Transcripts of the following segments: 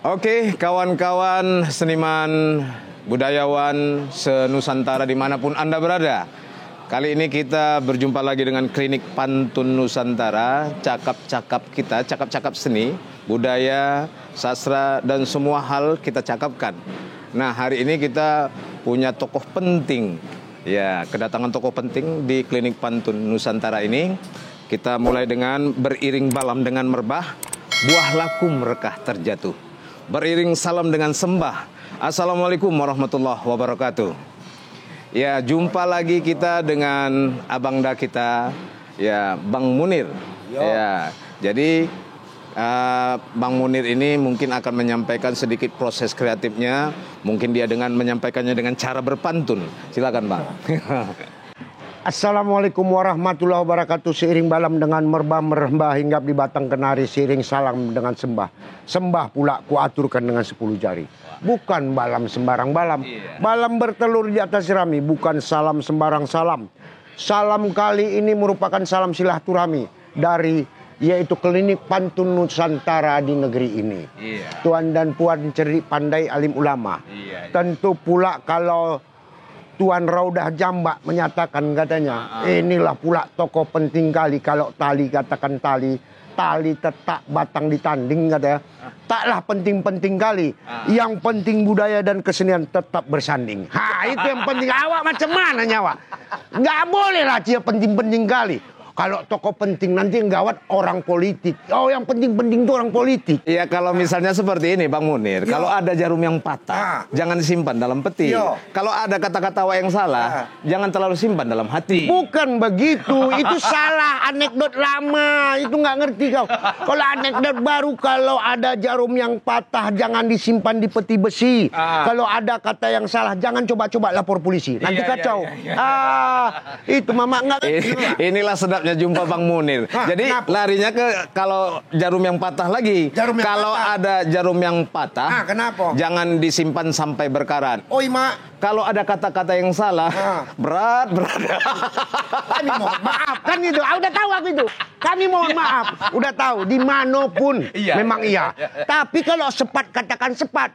Oke, kawan-kawan seniman, budayawan senusantara dimanapun Anda berada. Kali ini kita berjumpa lagi dengan Klinik Pantun Nusantara. Cakap-cakap kita, cakap-cakap seni, budaya, sastra, dan semua hal kita cakapkan. Nah, hari ini kita punya tokoh penting. Ya, kedatangan tokoh penting di Klinik Pantun Nusantara ini. Kita mulai dengan beriring balam dengan merbah, buah lakum rekah terjatuh. Beriring salam dengan sembah. Assalamualaikum warahmatullahi wabarakatuh. Ya, jumpa lagi kita dengan abangda kita, ya, Bang Munir. Yo. Ya, jadi Bang Munir ini mungkin akan menyampaikan sedikit proses kreatifnya. Mungkin dia dengan menyampaikannya dengan cara berpantun. Silakan, Bang. Assalamualaikum warahmatullahi wabarakatuh. Seiring balam dengan merbah hinggap di batang kenari, seiring salam dengan sembah. Sembah pula kuaturkan dengan 10 jari. Bukan balam sembarang balam. Balam bertelur di atas rami, bukan salam sembarang salam. Salam kali ini merupakan salam silaturahmi dari yaitu Klinik Pantun Nusantara di negeri ini. Tuan dan puan cerdik pandai alim ulama. Tentu pula kalau Tuan Raudah Jambak menyatakan katanya, inilah pula tokoh penting kali. Kalau tali katakan tali tetap batang ditanding katanya. Taklah penting-penting kali. Yang penting budaya dan kesenian tetap bersanding. Itu yang penting. Awak macam mana nyawa? Nggak boleh lah dia penting-penting kali. Kalau tokoh penting nanti yang gawat orang politik. Oh, yang penting-penting itu orang politik. Iya, kalau misalnya seperti ini Bang Munir. Yo. Kalau ada jarum yang patah, jangan disimpan dalam peti. Yo. Kalau ada kata-kata yang salah, jangan terlalu simpan dalam hati. Bukan begitu, itu salah. Anekdot lama, itu nggak ngerti kau. Kalau anekdot baru, kalau ada jarum yang patah, jangan disimpan di peti besi. Kalau ada kata yang salah, jangan coba-coba lapor polisi. Nanti kacau. Itu mama nggak. Inilah sedap jumpa Bang Munir. Jadi kenapa? Larinya ke kalau jarum yang patah lagi. Kalau ada jarum yang patah, kenapa? Jangan disimpan sampai berkarat. Oh, Ima. Kalau ada kata-kata yang salah, berat. Kami mohon maaf kan itu. Udah tahu aku itu. Kami mohon maaf. Udah tahu dimanapun memang iya. Tapi kalau sepat katakan sepat.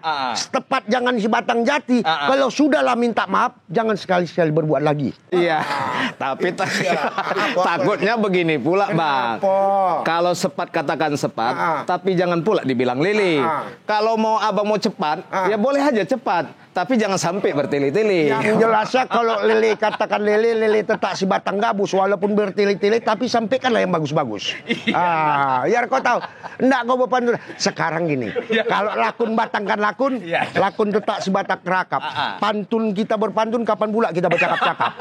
Tepat jangan si batang jati. Kalau sudahlah minta maaf, jangan sekali-sekali berbuat lagi. Iya. Tapi takutnya begini pula, Bang. Kalau sepat katakan sepat, tapi jangan pula dibilang lele. Kalau mau abang mau cepat, ya boleh aja cepat. Tapi jangan sampai bertele-tele. Yang jelasnya kalau lele katakan lele tetap si batang gabus. Walaupun bertele-tele tapi sampaikanlah yang bagus-bagus. Biar kau tahu. Enggak kau berpantun. Sekarang gini. Kalau lakun batang kan lakun. Lakun tetap si batang kerakap. Pantun kita berpantun kapan pula kita bercakap-cakap.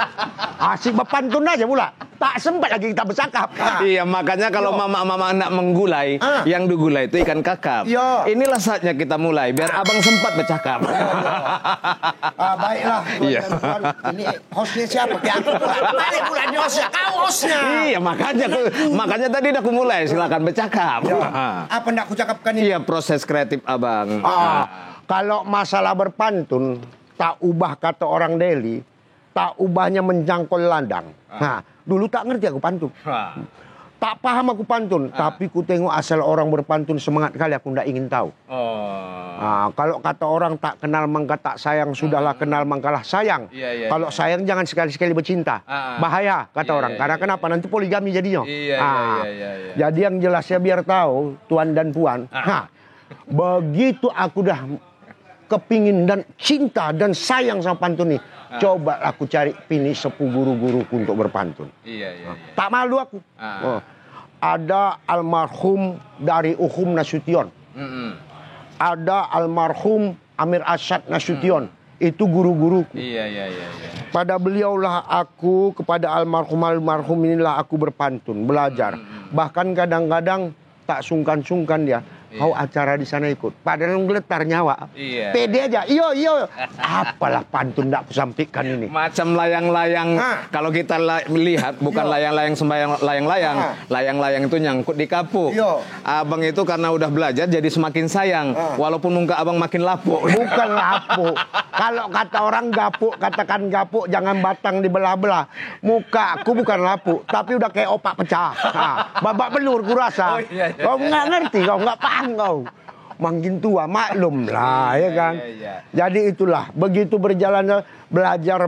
Asik berpantun aja pula. Tak sempat lagi kita bercakap. Iya, makanya kalau mama-mama anak menggulai, yang digulai itu ikan kakap. Inilah saatnya kita mulai biar abang sempat bercakap. Baiklah. Iya. Ini hostnya siapa? Balik pula di hostnya. Kau hostnya. Iya, makanya tadi udah aku mulai. Silakan bercakap. Apa ndak aku cakapkan ini? Iya, proses kreatif abang. Kalau masalah berpantun, tak ubah kata orang Delhi, tak ubahnya menjangkau ladang. Dulu tak ngerti aku pantun. Tak paham aku pantun, tapi ku tengok asal orang berpantun semangat kali aku ndak ingin tahu. Kalau kata orang tak kenal mangka tak sayang, sudahlah kenal mangkalah sayang. Kalau sayang jangan sekali-sekali bercinta. Bahaya kata orang. Karena kenapa? Nanti poligami jadinya. Jadi yang jelasnya biar tahu tuan dan puan. Begitu aku dah kepingin dan cinta dan sayang sama pantun ini, coba aku cari pini sepuh guru-guruku untuk berpantun. Tak malu aku. Ada almarhum dari Uhum Nasution. Ada almarhum Amir Asyad Nasution. Itu guru-guruku. Pada beliaulah aku, kepada almarhum inilah aku berpantun, belajar. Bahkan kadang-kadang tak sungkan-sungkan dia. Kau acara di sana ikut. Padahal geletar nyawa. Pede aja. Iyo. Apalah pantun ndak kusampaikan ini. Macam layang-layang. Kalau kita lihat bukan layang-layang sembayang layang-layang. Layang-layang itu nyangkut di kapuk. Abang itu karena udah belajar jadi semakin sayang. Walaupun muka abang makin lapuk. Bukan lapuk. Kalau kata orang gapuk, katakan gapuk, jangan batang dibelah-belah. Muka aku bukan lapuk, tapi udah kayak opak pecah. Babak belur kurasa. Kau nggak ngerti, kau nggak paham kau. makin tua, maklum lah ya kan. Jadi itulah, begitu berjalan belajar,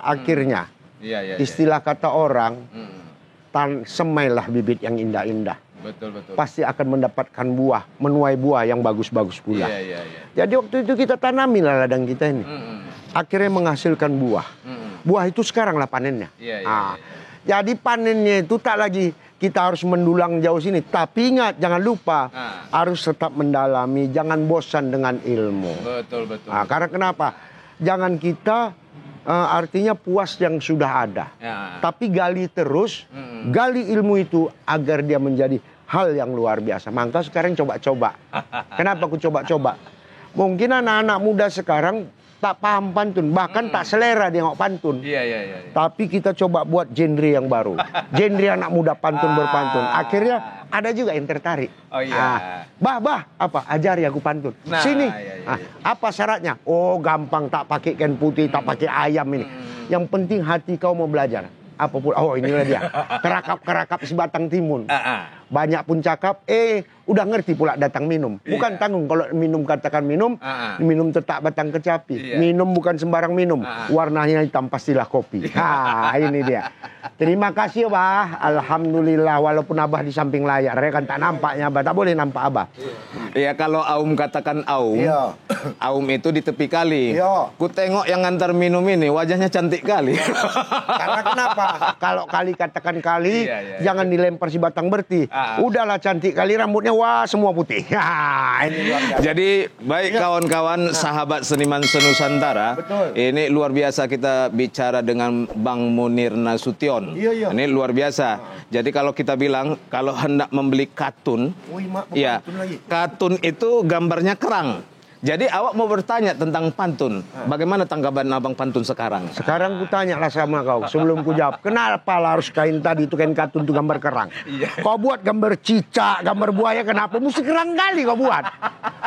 akhirnya istilah kata orang, semailah bibit yang indah-indah. Betul. Pasti akan mendapatkan buah, menuai buah yang bagus-bagus pula. Jadi waktu itu kita tanami lah ladang kita ini. Akhirnya menghasilkan buah. Buah itu sekarang lah panennya. Jadi panennya itu tak lagi kita harus mendulang jauh sini. Tapi ingat, jangan lupa harus tetap mendalami, jangan bosan dengan ilmu. Betul. Karena kenapa? Jangan kita artinya puas yang sudah ada. Tapi gali terus, gali ilmu itu agar dia menjadi hal yang luar biasa. Maka sekarang coba-coba. Kenapa aku coba-coba? Mungkin anak-anak muda sekarang tak paham pantun, bahkan tak selera dia ngok pantun. Tapi kita coba buat genre yang baru. Genre anak muda pantun berpantun. Akhirnya ada juga yang tertarik. Bah, apa? Ajari aku pantun. Sini. Apa syaratnya? Oh, gampang, tak pakai kain putih, tak pakai ayam ini. Yang penting hati kau mau belajar. Apa pun, oh inilah dia. Kerakap si batang timun. Banyak pun cakap, udah ngerti pula datang minum. Bukan tanggung kalau minum katakan minum, minum tetap batang kecapi. Minum bukan sembarang minum. Warnanya hitam pastilah kopi. Ini dia. Terima kasih Abah. Alhamdulillah walaupun Abah di samping layar ya kan tak nampaknya Abah, tak boleh nampak Abah. Iya kalau Aum katakan Aum, Aum itu di tepi kali. Ku tengok yang antar minum ini wajahnya cantik kali. Karena kenapa? Kalau kali katakan kali, jangan dilempar si batang berti. Udahlah cantik kali rambutnya, wah semua putih. Ini luar biasa. Jadi baik kawan-kawan sahabat seniman senusantara, ini luar biasa kita bicara dengan Bang Munir Nasution. Ini luar biasa. Jadi kalau kita bilang kalau hendak membeli katun, katun itu gambarnya kerang. Jadi awak mau bertanya tentang pantun. Bagaimana tanggapan abang pantun sekarang? Sekarang ku tanya lah sama kau. Sebelum ku jawab. Kenapa lah harus kain tadi itu kain katun itu gambar kerang? Kau buat gambar cicak, gambar buaya kenapa? Mesti kerang kali kau buat.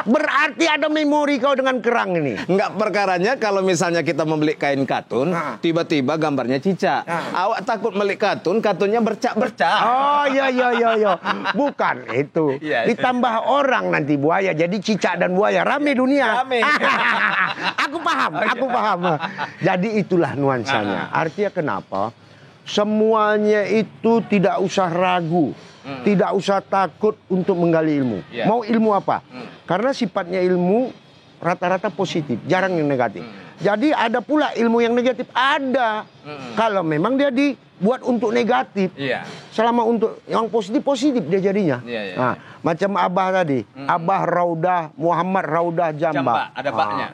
Berarti ada memori kau dengan kerang ini. Enggak, perkaranya kalau misalnya kita membeli kain katun, tiba-tiba gambarnya cicak. Awak takut beli katun, katunnya bercak-bercak. Oh iya. Bukan itu. Ditambah orang nanti buaya. Jadi cicak dan buaya rame dunia. Aku paham. Jadi itulah nuansanya. Artinya kenapa? Semuanya itu tidak usah ragu. Tidak usah takut untuk menggali ilmu. Mau ilmu apa? Karena sifatnya ilmu rata-rata positif, jarang yang negatif. Jadi ada pula ilmu yang negatif, ada. Kalau memang dia dibuat untuk negatif. Selama untuk yang positif dia jadinya. Macam Abah tadi, Abah Raudah, Muhammad Raudah Jamba. Ada baknya.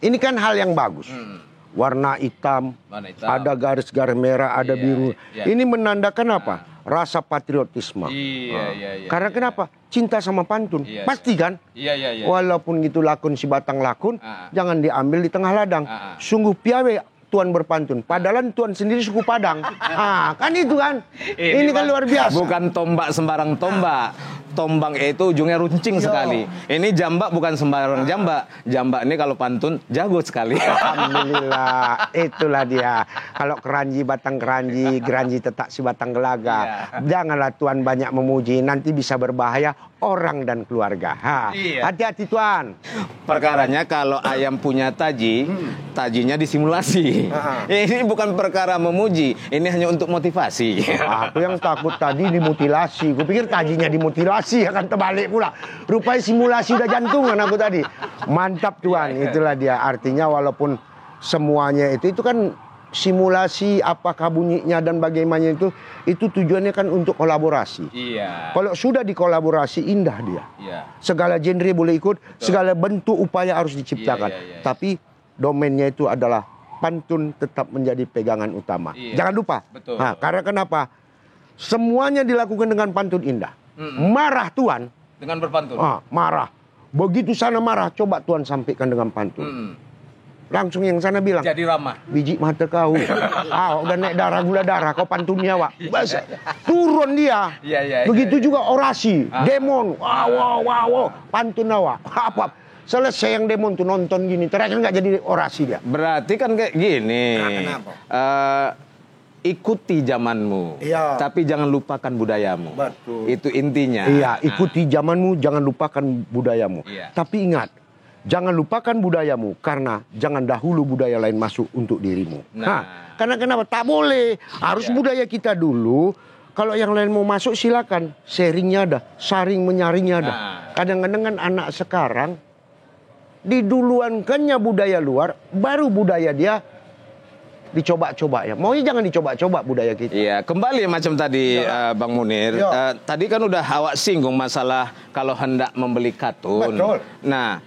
Ini kan hal yang bagus. Warna hitam, ada garis-garis merah, ada biru. Ini menandakan apa? Rasa patriotisme. Karena kenapa? Cinta sama pantun. Pasti kan? Walaupun gitu lakun si batang lakun, jangan diambil di tengah ladang. Sungguh piawe Tuan berpantun. Padahal Tuan sendiri suku Padang. Kan itu kan? Ini kan luar biasa. Bukan tombak sembarang tombak. Tombang itu ujungnya runcing sekali. Ini jambak bukan sembarang jambak. Jambak ini kalau pantun jago sekali. Alhamdulillah. Itulah dia. Kalau keranji batang keranji, geranji tetap si batang gelaga. Janganlah Tuan banyak memuji. Nanti bisa berbahaya orang dan keluarga. Hati-hati Tuan. Perkaranya kalau ayam punya taji, tajinya disimulasi. Ini bukan perkara memuji. Ini hanya untuk motivasi. Aku yang takut tadi dimutilasi. Gue pikir tajinya dimutilasi. Akan terbalik pula. Rupanya simulasi udah jantungan aku tadi. Mantap Tuan. Itulah dia. Artinya walaupun semuanya itu kan simulasi apakah bunyinya dan bagaimana itu tujuannya kan untuk kolaborasi. Kalau sudah dikolaborasi indah dia. Segala genre boleh ikut, segala bentuk upaya harus diciptakan. Tapi domainnya itu adalah pantun tetap menjadi pegangan utama. Jangan lupa. Karena kenapa? Semuanya dilakukan dengan pantun indah. Marah Tuan dengan berpantun. Marah. Begitu sana marah, coba Tuan sampaikan dengan pantun. Langsung yang sana bilang, jadi ramah. Biji mata kau. Udah naik darah gula darah, kau pantunnya Wak. Turun dia. Begitu juga orasi, demon. Wow. Pantun awak. Apa? Selesai yang demon tuh nonton gini, terakhir nggak jadi orasi dia. Berarti kan kayak gini. Kenapa? ikuti zamanmu, Iya. tapi jangan lupakan budayamu. Betul. Itu intinya. Iya, ikuti zamanmu, jangan lupakan budayamu. Iya. Tapi ingat, jangan lupakan budayamu karena jangan dahulu budaya lain masuk untuk dirimu. Karena kenapa? Tak boleh. Harus budaya kita dulu. Kalau yang lain mau masuk silakan. Sharingnya ada, saring menyaringnya ada. Kadang-kadang kan anak sekarang diduluankannya budaya luar, baru budaya dia dicoba-coba ya. Maunya jangan dicoba-coba budaya kita. Iya, kembali macam tadi Bang Munir. Tadi kan udah awak singgung masalah kalau hendak membeli katun. Betul. Nah,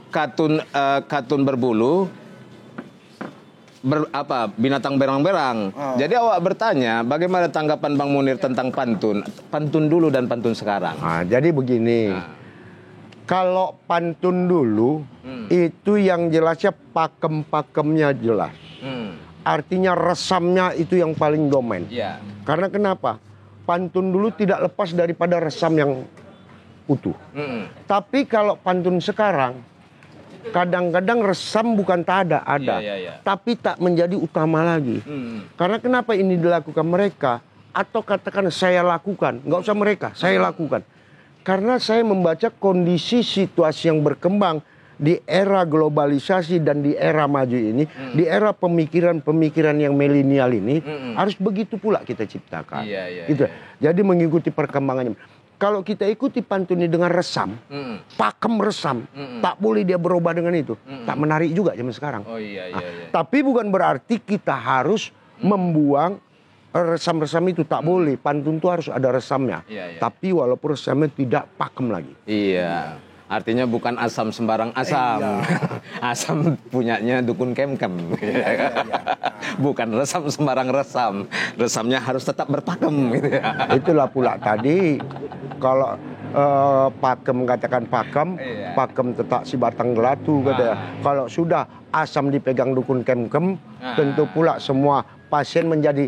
katun berbulu binatang berang-berang. Jadi awak bertanya, bagaimana tanggapan Bang Munir tentang pantun? Pantun dulu dan pantun sekarang. Jadi begini. Kalau pantun dulu itu yang jelasnya pakem-pakemnya jelas. Artinya resamnya itu yang paling domain. Iya. Karena kenapa? Pantun dulu tidak lepas daripada resam yang utuh. Tapi kalau pantun sekarang, kadang-kadang resam bukan tak ada. Iya. Tapi tak menjadi utama lagi. Karena kenapa ini dilakukan mereka? Atau katakan saya lakukan. Nggak usah mereka, saya lakukan. Karena saya membaca kondisi situasi yang berkembang di era globalisasi dan di era maju ini, di era pemikiran-pemikiran yang milenial ini, harus begitu pula kita ciptakan. Gitu. Jadi mengikuti perkembangannya. Kalau kita ikuti pantunnya dengan resam, pakem resam, tak boleh dia berubah dengan itu. Tak menarik juga zaman sekarang. Tapi bukan berarti kita harus membuang resam-resam itu, tak boleh. Pantun itu harus ada resamnya. Tapi walaupun resamnya tidak pakem lagi. Iya. Artinya bukan asam sembarang asam. Asam punyanya dukun kemkem. Bukan resam sembarang resam. Resamnya harus tetap berpakem. Gitu ya. Itulah pula tadi kalau pakem katakan pakem, pakem tetap si batang gelatu katanya. Kalau sudah asam dipegang dukun kemkem, tentu pula semua pasien menjadi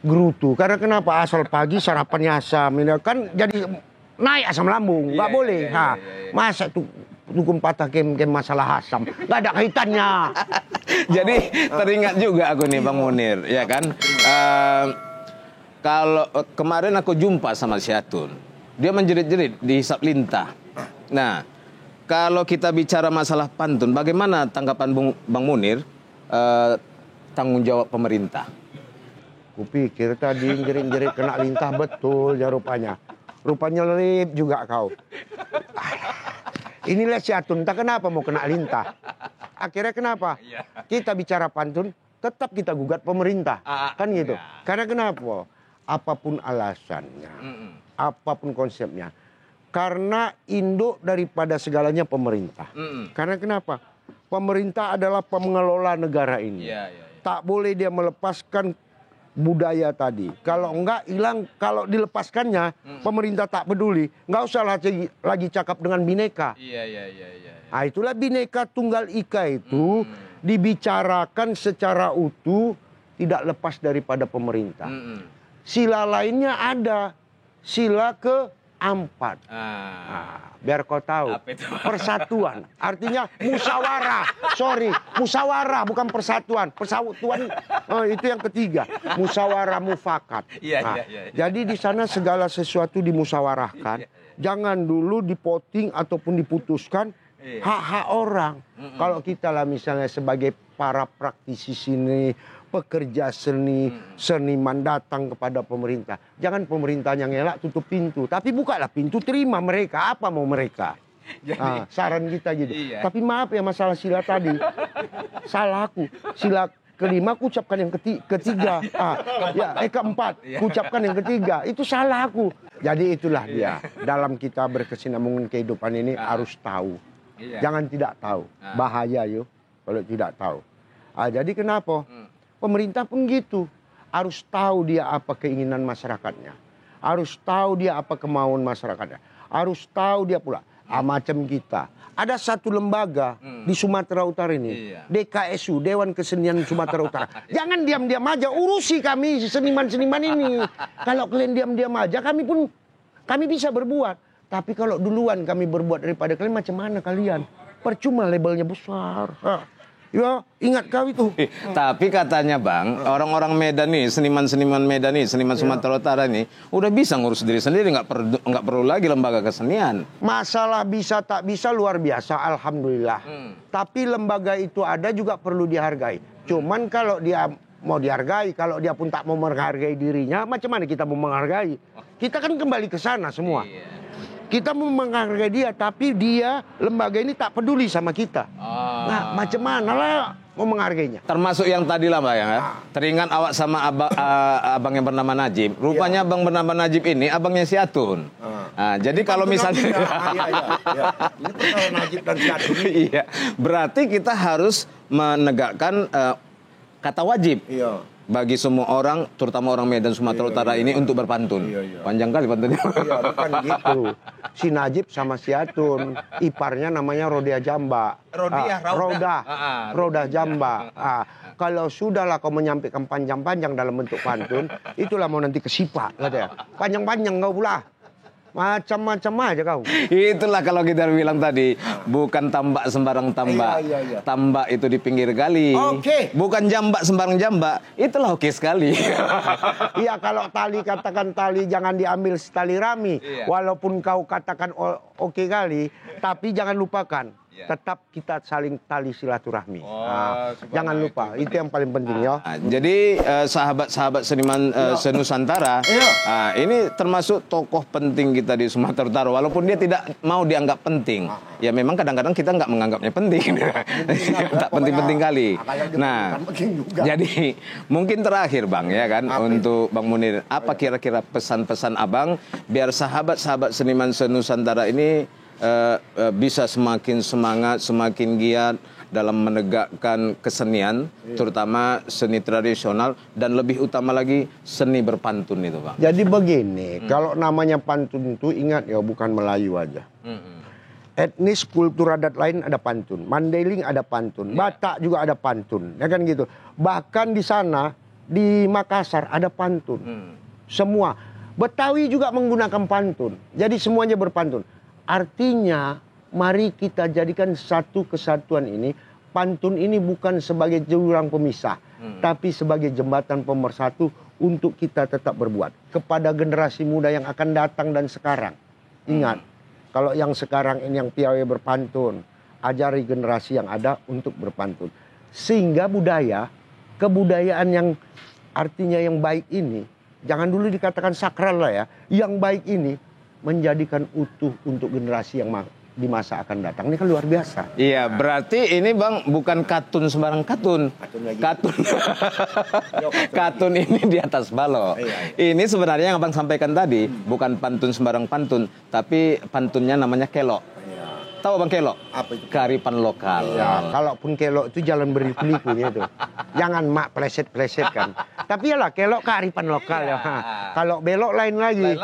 gerutu. Karena kenapa? Asal pagi sarapannya asam, ini kan jadi naik asam lambung, nggak boleh. Masa tuh dukun patah kem masalah asam, nggak ada kaitannya. Jadi teringat juga aku nih Bang Munir, ya kan? Kalau kemarin aku jumpa sama si Atun, dia menjerit-jerit di Hisap Lintah. Nah, kalau kita bicara masalah pantun, bagaimana tanggapan Bang Munir tanggung jawab pemerintah? Kupikir tadi jerit-jerit kena lintah betul ya rupanya. Rupanya lip juga kau. Inilah si Atun, tak kenapa mau kena lintah. Akhirnya kenapa? Kita bicara pantun, tetap kita gugat pemerintah. Kan gitu. Karena kenapa? Apapun alasannya, apapun konsepnya. Karena induk daripada segalanya pemerintah. Karena kenapa? Pemerintah adalah pengelola negara ini. Tak boleh dia melepaskan budaya tadi. Kalau enggak hilang, kalau dilepaskannya pemerintah tak peduli, nggak usah lagi cakap dengan bineka. Nah, itulah bineka tunggal ika itu dibicarakan secara utuh, tidak lepas daripada pemerintah. Sila lainnya ada, sila keempat. Biar kau tahu, persatuan. Artinya musyawarah. Sorry, musyawarah bukan persatuan. Persatuan itu yang ketiga. Musyawarah mufakat. Jadi di sana segala sesuatu dimusyawarahkan. Jangan dulu dipoting ataupun diputuskan hak-hak orang. Kalau kita lah misalnya sebagai para praktisi sini, pekerja seni, seniman datang kepada pemerintah. Jangan pemerintah yang ngelak tutup pintu. Tapi bukalah pintu, terima mereka. Apa mau mereka? Saran kita gitu. Tapi maaf ya masalah sila tadi. Salah aku. Sila kelima aku ucapkan yang ketiga. Keempat. Ucapkan yang ketiga. Itu salah aku. Jadi itulah dia. Dalam kita berkesinambungan kehidupan ini harus tahu. Jangan tidak tahu. Bahaya yuk kalau tidak tahu. Jadi kenapa? Pemerintah pun gitu. Harus tahu dia apa keinginan masyarakatnya. Harus tahu dia apa kemauan masyarakatnya. Harus tahu dia pula. Macam kita. Ada satu lembaga di Sumatera Utara ini. DKSU, Dewan Kesenian Sumatera Utara. Jangan diam-diam aja. Urusi kami seniman-seniman ini. Kalau kalian diam-diam aja, kami bisa berbuat. Tapi kalau duluan kami berbuat daripada kalian, macam mana kalian? Percuma labelnya besar. Ya, ingat kau itu. Tapi katanya Bang, orang-orang Medan nih, seniman-seniman Medan nih, seniman Sumatera Utara nih, udah bisa ngurus diri sendiri, nggak perlu lagi lembaga kesenian. Masalah bisa tak bisa luar biasa, alhamdulillah. Tapi lembaga itu ada juga perlu dihargai. Cuman kalau dia mau dihargai, kalau dia pun tak mau menghargai dirinya, macam mana kita mau menghargai? Kita kan kembali ke sana semua. Kita mau menghargai dia, tapi dia, lembaga ini tak peduli sama kita. Nah, macam mana lah mau menghargainya? Termasuk yang tadi lah Mbak ya. Teringat awak sama abang yang bernama Najib. Rupanya abang bernama Najib ini abangnya si Atun. Nah, jadi kalau misalnya... Ini perkara Najib dan si Atun. Iya, berarti kita harus menegakkan kata wajib. Bagi semua orang, terutama orang Medan Sumatera Utara ini untuk berpantun. Panjang kali pantunnya. Iya, bukan gitu. Si Najib sama si Atun, iparnya namanya Rodia Jamba. Roda Jamba. Kalau sudahlah kau menyampaikan panjang-panjang dalam bentuk pantun, itulah mau nanti kesipa, katanya. Panjang-panjang kau pula. Macam-macam aja kau. Itulah kalau kita bilang tadi, bukan tambak sembarang tambak. Tambak itu di pinggir kali. Bukan jambak sembarang jambak. Itulah oke sekali. Iya, kalau tali, katakan tali jangan diambil setali rami. Walaupun kau katakan oke kali, tapi jangan lupakan. Tetap kita saling tali silaturahmi. Jangan lupa, itu yang paling penting ya. Jadi sahabat-sahabat seniman senusantara, ini termasuk tokoh penting kita di Sumatera Utara. Walaupun dia tidak mau dianggap penting, ya memang kadang-kadang kita nggak menganggapnya penting, tak penting-penting kali. Nah, jadi mungkin terakhir Bang ya kan, untuk Bang Munir, apa kira-kira pesan-pesan Abang biar sahabat-sahabat seniman senusantara ini bisa semakin semangat, semakin giat dalam menegakkan kesenian, terutama seni tradisional dan lebih utama lagi seni berpantun itu, Bang. Jadi begini, kalau namanya pantun itu ingat ya bukan Melayu aja. Etnis kultur adat lain ada pantun, Mandailing ada pantun, Batak juga ada pantun, ya kan gitu. Bahkan di sana di Makassar ada pantun. Semua Betawi juga menggunakan pantun. Jadi semuanya berpantun. Artinya, mari kita jadikan satu kesatuan ini. Pantun ini bukan sebagai jurang pemisah, tapi sebagai jembatan pemersatu untuk kita tetap berbuat. Kepada generasi muda yang akan datang dan sekarang. Ingat, kalau yang sekarang ini yang piawai berpantun, ajari generasi yang ada untuk berpantun. Sehingga kebudayaan yang artinya yang baik ini, jangan dulu dikatakan sakral lah ya, yang baik ini menjadikan utuh untuk generasi yang di masa akan datang. Ini kan luar biasa. Iya, berarti ini Bang bukan katun sembarang katun. Katun ini di atas balok. Ini sebenarnya yang Abang sampaikan tadi bukan pantun sembarang pantun, tapi pantunnya namanya kelok. Tahu Bang kelok? Apa itu? Kearifan lokal. Ya, kalaupun kelok itu jalan beriku-liku gitu. Jangan mak pleset-pleset kan. Tapi yalah kelok kearifan lokal ya. Kalau belok lain lagi.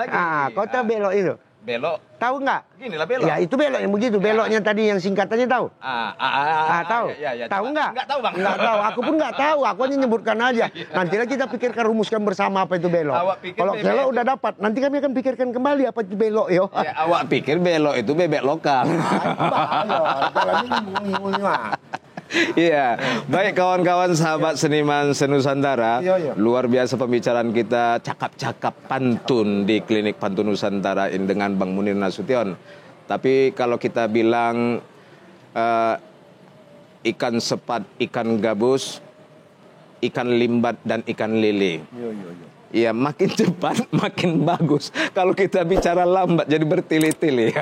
Kau tahu belok itu? Belok. Tahu nggak? Gini lah belok. Ya itu belok yang begitu. Beloknya tadi yang singkatannya tahu? Tahu? Tahu nggak? Nggak tahu Bang. Nggak tahu. Aku pun nggak tahu. Aku hanya nyebutkan aja. Nantilah kita pikirkan, rumuskan bersama apa itu belok. Kalau belok udah dapat, nanti kami akan pikirkan kembali apa itu belok yo. Ya, awak pikir belok itu bebek lokal. Iya, baik kawan-kawan sahabat seniman senusantara, luar biasa pembicaraan kita, cakap-cakap pantun di Klinik Pantun Nusantara ini dengan Bang Munir Nasution. Tapi kalau kita bilang ikan sepat, ikan gabus, ikan limbat dan ikan lele. Iya, makin cepat makin bagus. Kalau kita bicara lambat jadi bertili-tili.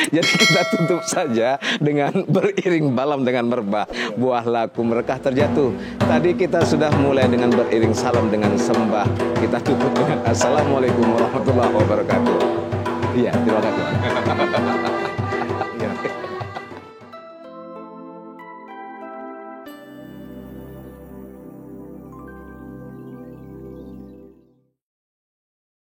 Jadi kita tutup saja dengan beriring balam dengan merbah. Buah laku merekah terjatuh. Tadi kita sudah mulai dengan beriring salam dengan sembah. Kita tutup dengan assalamualaikum warahmatullahi wabarakatuh. Iya, terima kasih.